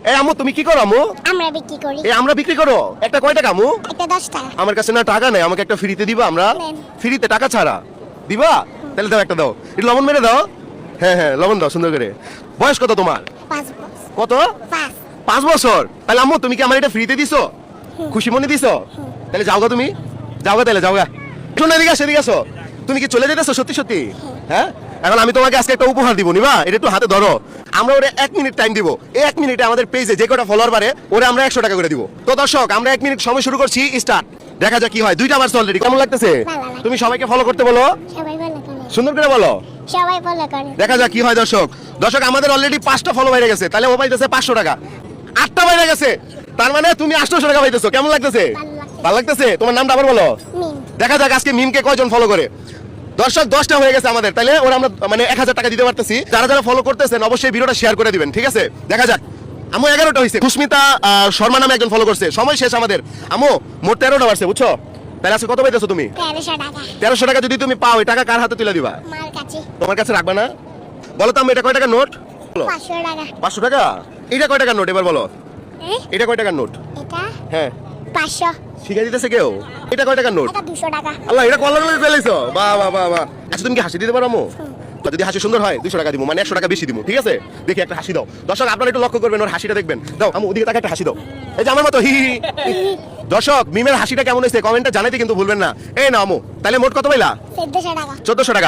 এই আম্মু তুমি কি করো আম্মু? আমরা বিক্রি করি। আমরা বিক্রি করো? একটা কয় টাকা আম্মু? একটা 10 টাকা। আমার কাছে না টাকা নাই, আমাকে একটা ফ্রিতে দিবা? আমরা নেন। ফ্রিতে টাকা ছাড়া দিবা? তাহলে দাও, একটা দাও, একটু লবণ মেরে দাও। হ্যাঁ হ্যাঁ, লবণ দাও সুন্দর করে। বয়স কত তোমার? 5 বছর। কত? 5। 5 বছর? তাহলে আম্মু তুমি কি আমার এটা ফ্রিতে দিছো? খুশি মনে দিছো? তাহলে যাও গা, তুমি যাও গা, তাহলে যাও গা। শোনো এদিকে আসো, এদিকে আসো। তুমি কি চলে যেতেছো সত্যি সত্যি? হ্যাঁ, এখন আমি তোমাকে আজকে একটা উপহার দিব, নিবা? এটা একটু হাতে ধরো। আমরা ওরে 1 মিনিট টাইম দিব। এই 1 মিনিটে আমাদের পেজে যে কটা ফলোয়ার বাড়ে ওরে আমরা 100 টাকা করে দিব। তো দর্শক, আমরা 1 মিনিট সময় শুরু করছি, স্টার্ট। দেখা যাক কি হয়। 2টা মার্চ অলরেডি। কেমন লাগতেছে? ভালো লাগছে। তুমি সবাইকে ফলো করতে বলো, সবাই ভালো করে। সুন্দর করে বলো। সবাই ভালো করে। দেখা যাক কি হয় দর্শক। দর্শক, আমাদের অলরেডি 5টা ফলো বাইরে গেছে, তাহলে ও পাইতেছে 500 টাকা। 8টা বাইরে গেছে, তার মানে তুমি 800 টাকা পাইতেছো। কেমন লাগতেছে? ভালো লাগছে। ভালো লাগতেছে? তোমার নামটা আবার বলো। মিম। দেখা যাক আজকে মিমকে কয়জন ফলো করে। দর্শক, 10টা হয়ে গেছে আমাদের, তাহলে ওরা আমরা মানে 1000 টাকা দিতে পারতেছি। যারা যারা ফলো করতেছেন অবশ্যই ভিডিওটা শেয়ার করে দিবেন, ঠিক আছে? দেখা যাক। আমু 11টা হয়েছে। সুস্মিতা শর্মা নামে একজন ফলো করছে। সময় শেষ আমাদের। আমু মোট 13টা বাড়ছে, বুঝছো? তাহলে আজকে কত পাইতেছো তুমি? 1300 টাকা। 1300 টাকা যদি তুমি পাও, এই টাকা কার হাতে তুলে দিবা? মার কাছে। তোমার কাছে রাখবা না? বলো তো আমি, এটা কয় টাকার নোট? 500 টাকা। 500 টাকা? এটা কয় টাকার নোট এবার বলো? এটা কয় টাকার নোট? এটা হ্যাঁ, 500। শিখে দিতেছে কেউ? এটা কয় টাকার নোট? এটা 200 টাকা। আল্লাহ, এটা কলার করে ফেলেছো। বাহ বাহ বাহ বাহ। আচ্ছা, তুমি কি হাসি দিতে পারো আম্মু? যদি হাসি সুন্দর হয় 200 টাকা দিব, মানে 100 টাকা বেশি দিব, ঠিক আছে? দেখি একটা হাসি দাও। দর্শক, আপনারা একটু লক্ষ্য করবেন, ওর হাসিটা দেখবেন। দাও আম্মু, ওদিকে তাকে একটা হাসি দাও। এই যে আমার মতো হি হি হি। দর্শক, মিমের হাসিটা কেমন হয়েছে কমেন্টে জানাইতে কিন্তু ভুলবেন না। এই না আম্মু, তাহলে মোট কত পাইলা? 1400 টাকা। 1400 টাকা।